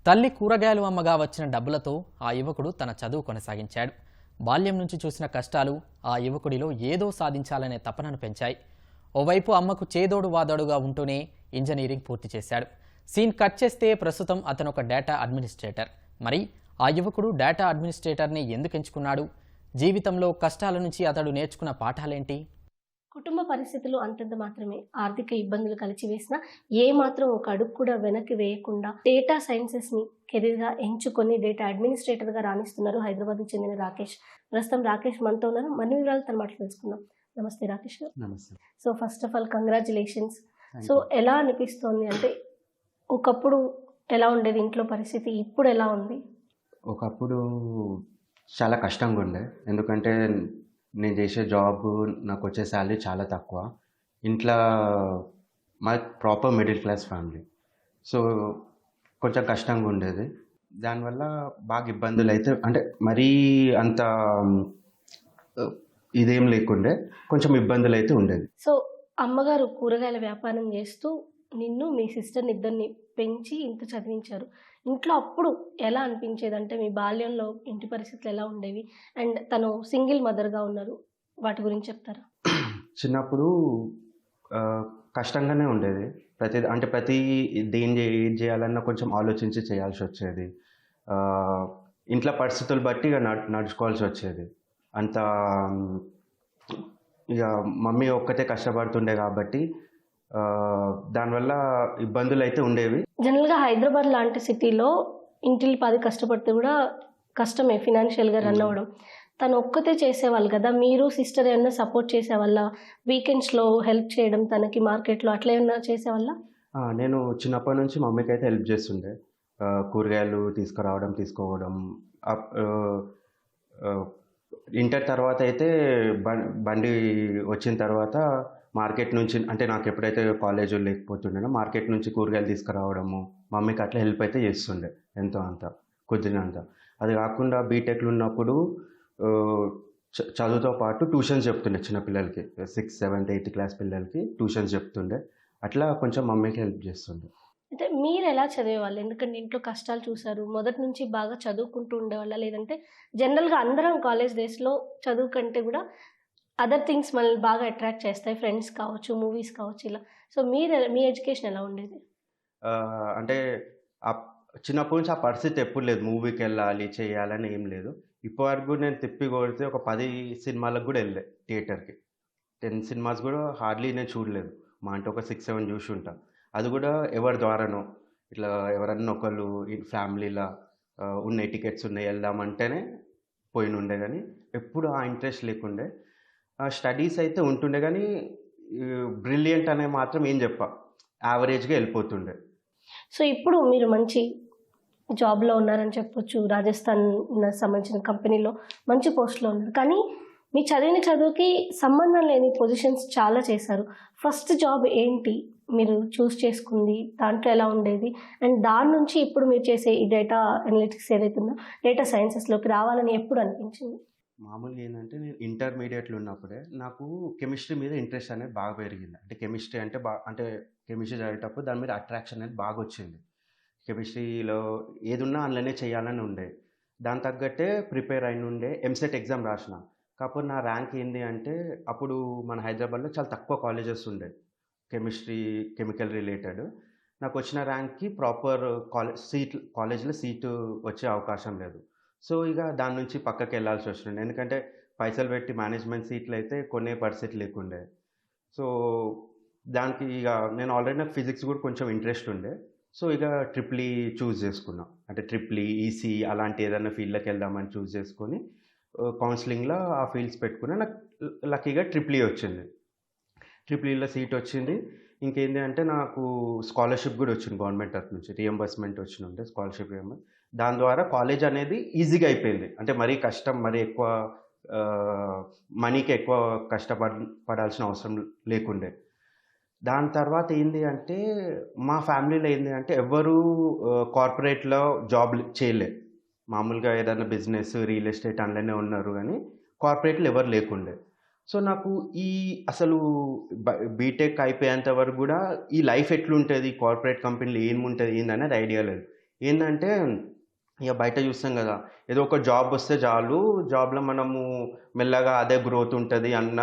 తల్లి కూరగాయలు అమ్మగా వచ్చిన డబ్బులతో ఆ యువకుడు తన చదువు కొనసాగించాడు. బాల్యం నుంచి చూసిన కష్టాలు ఆ యువకుడిలో ఏదో సాధించాలనే తపనను పెంచాయి. ఓవైపు అమ్మకు చేదోడు వాదోడుగా ఉంటూనే ఇంజనీరింగ్ పూర్తి చేశాడు. సీన్ కట్ చేస్తే ప్రస్తుతం అతను ఒక డేటా అడ్మినిస్ట్రేటర్. మరి ఆ యువకుడు డేటా అడ్మినిస్ట్రేటర్ని ఎందుకు ఎంచుకున్నాడు? జీవితంలో కష్టాల నుంచి అతడు నేర్చుకున్న పాఠాలేంటి? కుటుంబ పరిస్థితులు అంతంత మాత్రమే ఆర్థిక ఇబ్బందులు కలిచివేసినా ఏ మాత్రం ఒక అడుగు కూడా వెనక్కి వేయకుండా డేటా సైన్సెస్ని కెరీర్గా ఎంచుకొని డేటా అడ్మినిస్ట్రేటర్గా రాణిస్తున్నారు హైదరాబాద్కు చెందిన రాకేష్. ప్రస్తుతం రాకేష్ మనతో ఉన్నారు. మన్ని వివరాలు తన మాటలు తెలుసుకుందాం. నమస్తే రాకేష్ గారు. నమస్తే. So first of all congratulations. So ఎలా అనిపిస్తోంది, అంటే ఒకప్పుడు ఎలా ఉండేది ఇంట్లో పరిస్థితి, ఇప్పుడు ఎలా ఉంది? ఒకప్పుడు చాలా కష్టంగా ఉండే, ఎందుకంటే నేను చేసే జాబ్ నాకు వచ్చే శాలరీ చాలా తక్కువ. ఇంట్లో మా proper middle class family, so కొంచెం కష్టంగా ఉండేది. దానివల్ల బాగా ఇబ్బందులు అయితే, అంటే మరీ అంత ఇదేం లేకుండే, కొంచెం ఇబ్బందులు అయితే ఉండేది. సో అమ్మగారు కూరగాయల వ్యాపారం చేస్తూ నిన్ను మీ సిస్టర్ని ఇద్దరిని పెంచి ఇంత చదివించారు. ఇంట్లో అప్పుడు ఎలా అనిపించేది, అంటే మీ బాల్యంలో ఇంటి పరిస్థితులు ఎలా ఉండేవి, అండ్ తను సింగిల్ మదర్గా ఉన్నారు, వాటి గురించి చెప్తారా? చిన్నప్పుడు కష్టంగానే ఉండేది. ప్రతి ఏది చేయాలన్నా కొంచెం ఆలోచించి చేయాల్సి వచ్చేది. ఇంట్లో పరిస్థితులు బట్టి ఇక నడుచుకోవాల్సి వచ్చేది. అంత ఇక మమ్మీ ఒక్కతే కష్టపడుతుండే కాబట్టి దానివల్ల ఇబ్బందులు అయితే ఉండేవి. జనరల్గా హైదరాబాద్ లాంటి సిటీలో ఇంటిల్లి పాది కష్టపడితే కూడా కష్టమే ఫినాన్షియల్గా రన్ అవ్వడం. తను ఒక్కతే చేసేవాళ్ళు కదా, మీరు సిస్టర్ ఏమన్నా సపోర్ట్ చేసేవాళ్ళ? వీకెండ్స్లో హెల్ప్ చేయడం తనకి మార్కెట్లో అట్లా ఏమన్నా చేసేవాళ్ళ? నేను చిన్నప్పటి నుంచి మమ్మీకి అయితే హెల్ప్ చేస్తుండే. కూరగాయలు తీసుకురావడం, తీసుకోవడం. ఇంటర్ తర్వాత అయితే బండి వచ్చిన తర్వాత మార్కెట్ నుంచి, అంటే నాకు ఎప్పుడైతే కాలేజీ లేకపోతుండేనో మార్కెట్ నుంచి కూరగాయలు తీసుకురావడము, మమ్మీకి అట్లా హెల్ప్ అయితే చేస్తుండే ఎంతో అంత కుదిరినంత. అది కాకుండా బీటెక్లో ఉన్నప్పుడు చదువుతో పాటు ట్యూషన్స్ చెప్తుండే చిన్నపిల్లలకి, 6th 7th 8th క్లాస్ పిల్లలకి ట్యూషన్స్ చెప్తుండే. అట్లా కొంచెం మమ్మీకి హెల్ప్ చేస్తుండే. అంటే మీరు ఎలా చదివేవాళ్ళు? ఎందుకంటే ఇంట్లో కష్టాలు చూసారు, మొదటి నుంచి బాగా చదువుకుంటూ ఉండేవాళ్ళ, లేదంటే జనరల్గా అందరం కాలేజ్ డేస్లో చదువు కంటే కూడా అదర్ థింగ్స్ మనల్ని బాగా అట్రాక్ట్ చేస్తాయి, ఫ్రెండ్స్ కావచ్చు, మూవీస్ కావచ్చు, ఇలా. సో మీ ఎడ్యుకేషన్ ఎలా ఉండేది? అంటే చిన్నప్పటి నుంచి ఆ పరిస్థితి ఎప్పుడు లేదు, మూవీకి వెళ్ళాలి చేయాలని ఏం లేదు. ఇప్పటివరకు నేను తిప్పి కొడితే ఒక 10 సినిమాలకు కూడా వెళ్ళే థియేటర్కి. 10 సినిమాస్ కూడా హార్డ్లీ నేను చూడలేదు. మా అంటే ఒక 6 7 చూసి ఉంటాను. అది కూడా ఎవరి ద్వారానో, ఇట్లా ఎవరన్నా ఒకళ్ళు ఫ్యామిలీలో ఉన్నాయి, టికెట్స్ ఉన్నాయి వెళ్దామంటేనే పోయినుండే, కానీ ఎప్పుడు ఆ ఇంట్రెస్ట్ లేకుండే. స్టడీస్ అయితే ఉంటుండే, కానీ బ్రిలియంట్ అనే మాత్రం ఏం యావరేజ్గా వెళ్ళిపోతుండే. సో ఇప్పుడు మీరు మంచి జాబ్లో ఉన్నారని చెప్పొచ్చు, రాజస్థాన్ సంబంధించిన కంపెనీలో మంచి పోస్ట్లో ఉన్నారు. కానీ మీ చదివిన చదువుకి సంబంధం లేని పొజిషన్స్ చాలా చేశారు. ఫస్ట్ జాబ్ ఏంటి మీరు చూస్ చేసుకుంది, దాంట్లో ఎలా ఉండేది, అండ్ దాని నుంచి ఇప్పుడు మీరు చేసే ఈ డేటా అనలిటిక్స్ ఏదైతుందో డేటా సైన్సెస్లోకి రావాలని ఎప్పుడు అనిపించింది? మామూలుగా ఏంటంటే, నేను ఇంటర్మీడియట్లో ఉన్నప్పుడే నాకు కెమిస్ట్రీ మీద ఇంట్రెస్ట్ అనేది బాగా పెరిగింది. అంటే కెమిస్ట్రీ అంటే కెమిస్ట్రీ చదివేటప్పుడు దాని మీద అట్రాక్షన్ అనేది బాగా వచ్చింది. కెమిస్ట్రీలో ఏదున్నా అందులోనే చేయాలని ఉండే. దాని తగ్గట్టే ప్రిపేర్ అయిన ఉండే. ఎంసెట్ ఎగ్జామ్ రాసిన. కాకపోతే నా ర్యాంక్ ఏంది అంటే, అప్పుడు మన హైదరాబాద్లో చాలా తక్కువ కాలేజెస్ ఉండే కెమిస్ట్రీ, కెమికల్ రిలేటెడ్. నాకు వచ్చిన ర్యాంక్కి ప్రాపర్ కాలేజ్లో సీటు వచ్చే అవకాశం లేదు. సో ఇక దాని నుంచి పక్కకి వెళ్ళాల్సి వచ్చిండే, ఎందుకంటే పైసలు పెట్టి మేనేజ్మెంట్ సీట్లు అయితే కొనే పరిస్థితి లేకుండే. సో దానికి ఇక నేను ఆల్రెడీ నాకు ఫిజిక్స్ కూడా కొంచెం ఇంట్రెస్ట్ ఉండే. సో ఇక ట్రిపుల్ చూస్ చేసుకున్నా. అంటే ట్రిపుల్ ఈసీ అలాంటి ఏదైనా ఫీల్డ్లోకి వెళ్దామని చూస్ చేసుకొని కౌన్సిలింగ్లో ఆ ఫీల్డ్స్ పెట్టుకున్నా. నాకు లక్కీగా ట్రిపుల్ వచ్చింది. ట్రిపుల్ సీట్ వచ్చింది. ఇంకేంటి అంటే నాకు స్కాలర్షిప్ కూడా వచ్చింది గవర్నమెంట్ తరఫు నుంచి, రియంబర్స్మెంట్ వచ్చినుండే, స్కాలర్షిప్ రియంబర్స్. దాని ద్వారా కాలేజ్ అనేది ఈజీగా అయిపోయింది. అంటే మరీ కష్టం, మరీ ఎక్కువ మనీకి ఎక్కువ కష్టపడాల్సిన అవసరం లేకుండే. దాని తర్వాత ఏంది అంటే, మా ఫ్యామిలీలో ఏంది అంటే ఎవ్వరూ కార్పొరేట్లో జాబ్ చేయలే. మామూలుగా ఏదైనా బిజినెస్, రియల్ ఎస్టేట్ అందులోనే ఉన్నారు, కానీ కార్పొరేట్లు ఎవరు లేకుండే. సో నాకు అసలు బీటెక్ అయిపోయేంత వరకు కూడా ఈ లైఫ్ ఎట్లుంటుంది, కార్పొరేట్ కంపెనీలు ఏముంటుంది ఏందనేది ఐడియా లేదు. ఏంటంటే ఇక బయట చూస్తాం కదా, ఏదో ఒక జాబ్ వస్తే చాలు, జాబ్లో మనము మెల్లగా అదే గ్రోత్ ఉంటుంది అన్న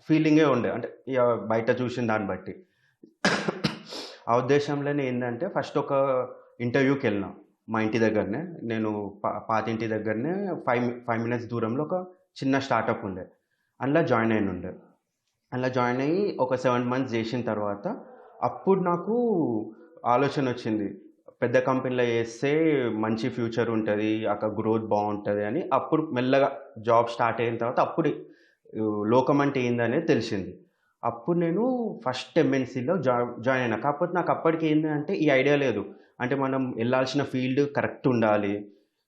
ఫీలింగే ఉండే, అంటే ఇక బయట చూసిన దాన్ని బట్టి. ఆ ఉద్దేశంలోనే ఏంటంటే ఫస్ట్ ఒక ఇంటర్వ్యూకి వెళ్ళినా మా ఇంటి దగ్గరనే. నేను పాత ఇంటి దగ్గరనే 5 మినిట్స్ దూరంలో ఒక చిన్న స్టార్టప్ ఉండే, అందులో జాయిన్ అయిన ఉండే. అలా జాయిన్ అయ్యి ఒక 7 మంత్స్ చేసిన తర్వాత అప్పుడు నాకు ఆలోచన వచ్చింది, పెద్ద కంపెనీలో చేస్తే మంచి ఫ్యూచర్ ఉంటుంది, అక్కడ గ్రోత్ బాగుంటుంది అని. అప్పుడు మెల్లగా జాబ్ స్టార్ట్ అయిన తర్వాత అప్పుడు లోకం అంటే ఏందనేది తెలిసింది. అప్పుడు నేను ఫస్ట్ ఎంఎన్సీలో జాయిన్ అయినా. కాకపోతే నాకు అప్పటికి ఏంటంటే ఈ ఐడియా లేదు, అంటే మనం వెళ్ళాల్సిన ఫీల్డ్ కరెక్ట్ ఉండాలి,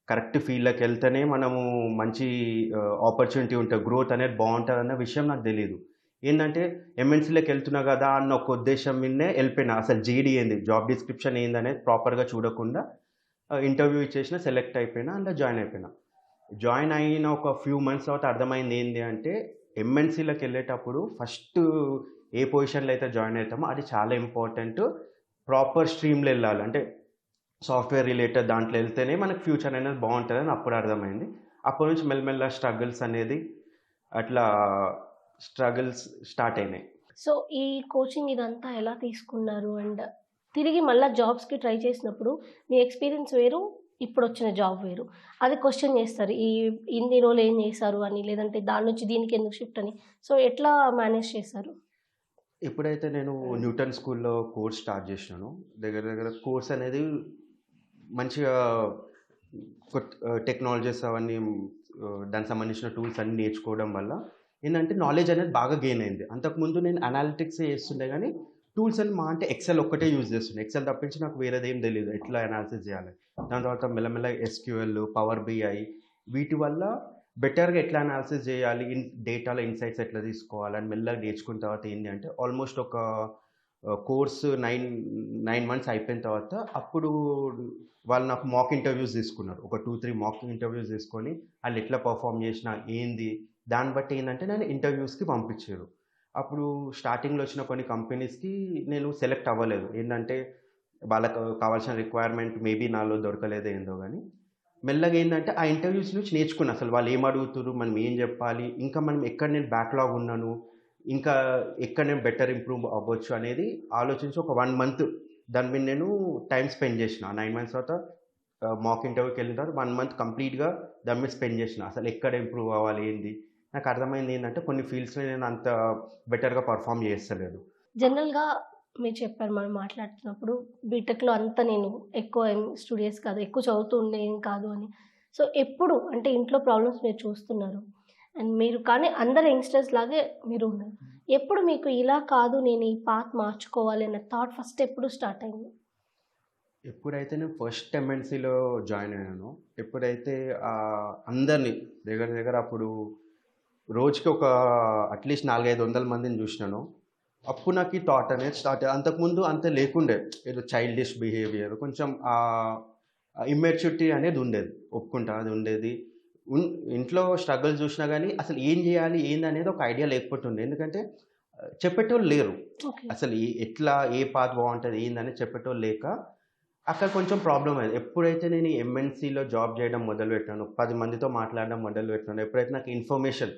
కరెక్ట్ ఫీల్డ్లోకి వెళ్తేనే మనము మంచి ఆపర్చునిటీ ఉంటుంది, గ్రోత్ అనేది బాగుంటుంది అన్న విషయం నాకు తెలియదు. ఏంటంటే ఎంఎన్సీలోకి వెళ్తున్నా కదా అన్న ఒక ఉద్దేశం మీదనే వెళ్ళిపోయినా. అసలు జీడీ ఏంది, జాబ్ డిస్క్రిప్షన్ ఏందనేది ప్రాపర్గా చూడకుండా ఇంటర్వ్యూ ఇచ్చేసిన, సెలెక్ట్ అయిపోయినా, అందులో జాయిన్ అయిపోయినా. జాయిన్ అయిన ఒక ఫ్యూ మంత్స్ తర్వాత అర్థమైంది ఏంటి అంటే, ఎంఎన్సీలోకి వెళ్ళేటప్పుడు ఫస్ట్ ఏ పొజిషన్లో అయితే జాయిన్ అవుతామో అది చాలా ఇంపార్టెంట్. ప్రాపర్ స్ట్రీమ్లో వెళ్ళాలి, అంటే సాఫ్ట్వేర్ రిలేటెడ్ దాంట్లో వెళ్తేనే మనకు ఫ్యూచర్ అనేది బాగుంటుందని అప్పుడు అర్థమైంది. అప్పటి నుంచి మెల్లమెల్ల స్ట్రగుల్స్ అనేది అట్లా స్ట్రగుల్స్ స్టార్ట్ అయినాయి. సో ఈ కోచింగ్ ఇదంతా ఎలా తీసుకున్నారు? అండ్ తిరిగి మళ్ళీ జాబ్స్కి ట్రై చేసినప్పుడు మీ ఎక్స్పీరియన్స్ వేరు, ఇప్పుడు వచ్చిన జాబ్ వేరు. అది క్వశ్చన్ చేస్తారు, ఇన్ని రోజులు ఏం చేశారు అని, లేదంటే దాని నుంచి దీనికి ఎందుకు షిఫ్ట్ అని. సో ఎట్లా మేనేజ్ చేశారు? ఎప్పుడైతే నేను న్యూటన్ స్కూల్లో కోర్స్ స్టార్ట్ చేసినానో, దగ్గర దగ్గర కోర్స్ అనేది మంచిగా టెక్నాలజీస్ అవన్నీ దానికి సంబంధించిన టూల్స్ అన్నీ నేర్చుకోవడం వల్ల ఏంటంటే నాలెడ్జ్ అనేది బాగా గెయిన్ అయింది. అంతకుముందు నేను అనాలిటిక్స్ చేస్తుండే, కానీ టూల్స్ అని మా అంటే ఎక్సెల్ ఒక్కటే యూజ్ చేస్తుండే. ఎక్సెల్ తప్పించి నాకు వేరేది ఏం తెలియదు ఎట్లా అనాలిసిస్ చేయాలి. దాని తర్వాత మెల్లమెల్ల ఎస్క్యూఎల్, పవర్ బిఐ, వీటి వల్ల బెటర్గా ఎట్లా అనాలిసిస్ చేయాలి, డేటాలో ఇన్సైట్స్ ఎట్లా తీసుకోవాలని మెల్లగా నేర్చుకున్న తర్వాత ఏంటి అంటే ఆల్మోస్ట్ ఒక కోర్సు 9 మంత్స్ అయిపోయిన తర్వాత అప్పుడు వాళ్ళు నాకు మాక్ ఇంటర్వ్యూస్ తీసుకున్నారు. ఒక 2-3 మాక్ ఇంటర్వ్యూస్ తీసుకొని వాళ్ళు ఎట్లా పర్ఫామ్ చేసినా ఏంది దాన్ని బట్టి ఏంటంటే నన్ను ఇంటర్వ్యూస్కి పంపించారు. అప్పుడు స్టార్టింగ్లో వచ్చిన కొన్ని కంపెనీస్కి నేను సెలెక్ట్ అవ్వలేదు. ఏంటంటే వాళ్ళకు కావాల్సిన రిక్వైర్మెంట్ మేబీ నాలో దొరకలేదో ఏందో, కానీ మెల్లగా ఏంటంటే ఆ ఇంటర్వ్యూస్ నుంచి నేర్చుకున్నా అసలు వాళ్ళు ఏం అడుగుతారు, మనం ఏం చెప్పాలి, ఇంకా మనం ఎక్కడ నేను బ్యాక్లాగ్ ఉన్నాను, ఇంకా ఎక్కడ నేను బెటర్ ఇంప్రూవ్ అవ్వచ్చు అనేది ఆలోచించి ఒక 1 మంత్ దాని మీద నేను టైం స్పెండ్ చేసిన. 9 మంత్స్ తర్వాత మాక్ ఇంటర్వ్యూకి వెళ్ళిన తర్వాత 1 మంత్ కంప్లీట్గా దాని మీద స్పెండ్ చేసిన, అసలు ఎక్కడ ఇంప్రూవ్ అవ్వాలి ఏంది. నాకు అర్థమైంది ఏంటంటే కొన్ని ఫీల్డ్స్లో నేను అంత బెటర్గా పర్ఫామ్ చేస్తలేదు. జనరల్గా మీరు చెప్పారు మనం మాట్లాడుతున్నప్పుడు, బీటెక్లో అంతా నేను ఎక్కువ స్టూడియస్ కాదు, ఎక్కువ చదువుతూ ఉండేం కాదు అని. సో ఎప్పుడు అంటే ఇంట్లో ప్రాబ్లమ్స్ మీరు చూస్తున్నారు, అండ్ మీరు కానీ అందరు యంగ్స్టర్స్ లాగే మీరు ఉన్నారు. ఎప్పుడు మీకు ఇలా కాదు, నేను ఈ పాత్ మార్చుకోవాలి అన్న థాట్ ఫస్ట్ ఎప్పుడు స్టార్ట్ అయింది? ఎప్పుడైతే నేను ఫస్ట్ ఎంఎన్సీలో జాయిన్ అయ్యానో, ఎప్పుడైతే అందరినీ దగ్గర దగ్గర అప్పుడు రోజుకి ఒక అట్లీస్ట్ 400-500 మందిని చూసినాను, అప్పుడు నాకు ఈ థాట్ అనేది స్టార్ట్. అంతకుముందు అంత లేకుండే, ఏదో చైల్డిష్ బిహేవియర్, కొంచెం ఇమ్మెచ్యూరిటీ అనేది ఉండేది, ఒప్పుకుంటా అది ఉండేది. ఇంట్లో స్ట్రగుల్ చూసినా కానీ అసలు ఏం చేయాలి ఏంది అనేది ఒక ఐడియా లేకపోతుండే. ఎందుకంటే చెప్పేటోళ్ళు లేరు, ఓకే. అసలు ఎట్లా ఏ పాత్ బాగుంటుంది ఏందని చెప్పేటోళ్ళు లేక అక్కడ కొంచెం ప్రాబ్లం అయ్యేది. ఎప్పుడైతే నేను ఎంఎన్సీలో జాబ్ చేయడం మొదలుపెట్టాను, 10 మందితో మాట్లాడడం మొదలుపెట్టాను, ఎప్పుడైతే నాకు ఇన్ఫర్మేషన్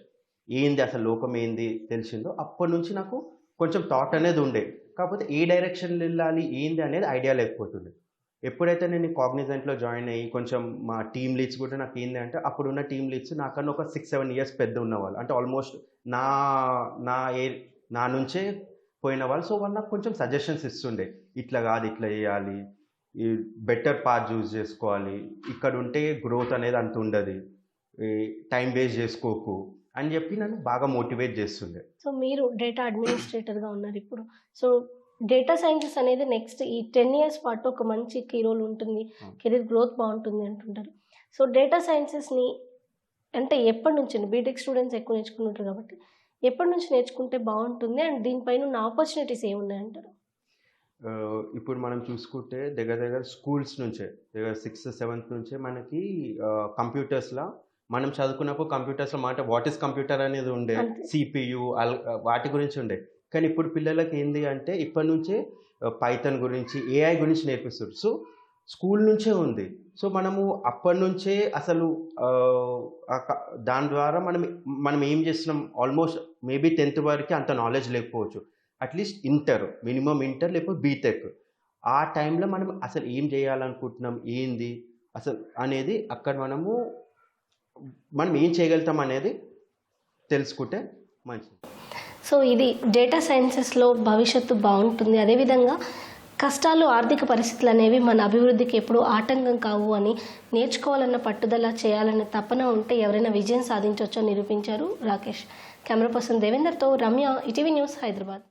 ఏంది అసలు లోకం ఏంది తెలిసిందో, అప్పటి నుంచి నాకు కొంచెం థాట్ అనేది ఉండే. కాకపోతే ఏ డైరెక్షన్ వెళ్ళాలి ఏంది అనేది ఐడియా లేకపోతుండే. ఎప్పుడైతే నేను కాగ్నిజెంట్లో జాయిన్ అయ్యి కొంచెం మా టీమ్ లీడ్స్ కూడా నాకు ఏంటి అంటే, అప్పుడున్న టీమ్ లీడ్స్ నాకన్నా ఒక 6-7 ఇయర్స్ పెద్ద ఉన్నవాళ్ళు, అంటే ఆల్మోస్ట్ నా నా ఏ నా నుంచే పోయిన వాళ్ళు. సో వాళ్ళు నాకు కొంచెం సజెషన్స్ ఇస్తుండే, ఇట్లా కాదు ఇట్లా చేయాలి, ఈ బెటర్ పాత్ చూస్ చేసుకోవాలి, ఇక్కడ ఉంటే గ్రోత్ అనేది అంత ఉండదు, టైం వేస్ట్ చేసుకోకు అని చెప్పి నన్ను బాగా మోటివేట్ చేస్తుండే. సో మీరు డేటా అడ్మినిస్ట్రేటర్గా ఉన్నారు ఇప్పుడు. సో డేటా సైన్సెస్ అనేది నెక్స్ట్ ఈ 10 years పాటు ఒక మంచి కీ రోల్ ఉంటుంది, కెరీర్ గ్రోత్ బాగుంటుంది అంటుంటారు. సో డేటా సైన్సెస్ని అంటే ఎప్పటి నుంచి, బీటెక్ స్టూడెంట్స్ ఎక్కువ నేర్చుకుంటుంటారు కాబట్టి ఎప్పటి నుంచి నేర్చుకుంటే బాగుంటుంది, అండ్ దీనిపైన ఉన్న ఆపర్చునిటీస్ ఏమున్నాయంటారు? ఇప్పుడు మనం చూసుకుంటే దగ్గర దగ్గర స్కూల్స్ నుంచే, దగ్గర 6th 7th నుంచే మనకి కంప్యూటర్స్లో మనం చదువుకున్నప్పుడు కంప్యూటర్స్లో మాట వాట్ ఈస్ కంప్యూటర్ అనేది ఉండే, సిపియు వాటి గురించి ఉండే. కానీ ఇప్పుడు పిల్లలకి ఏంది అంటే ఇప్పటి నుంచే పైథాన్ గురించి, ఏఐ గురించి నేర్పిస్తారు. సో స్కూల్ నుంచే ఉంది. సో మనము అప్పటి నుంచే అసలు దాని ద్వారా మనం ఏం చేస్తున్నాం, ఆల్మోస్ట్ మేబీ 10th వరకు అంత నాలెడ్జ్ లేకపోవచ్చు. అట్లీస్ట్ మినిమం ఇంటర్ లేకపోతే బీటెక్ ఆ టైంలో మనం అసలు ఏం చేయాలనుకుంటున్నాం, ఏంది అసలు అనేది అక్కడ మనం ఏం చేయగలుగుతాం అనేది తెలుసుకుంటే మంచిది. సో ఇది డేటా సైన్సెస్లో భవిష్యత్తు బాగుంటుంది. అదేవిధంగా కష్టాలు, ఆర్థిక పరిస్థితులు అనేవి మన అభివృద్ధికి ఎప్పుడూ ఆటంకం కావు అని, నేర్చుకోవాలన్న పట్టుదల, చేయాలన్న తపన ఉంటే ఎవరైనా విజయం సాధించవచ్చని నిరూపించారు రాకేష్. కెమెరా పర్సన్ దేవేందర్తో రమ్య, ఈటీవీ న్యూస్, హైదరాబాద్.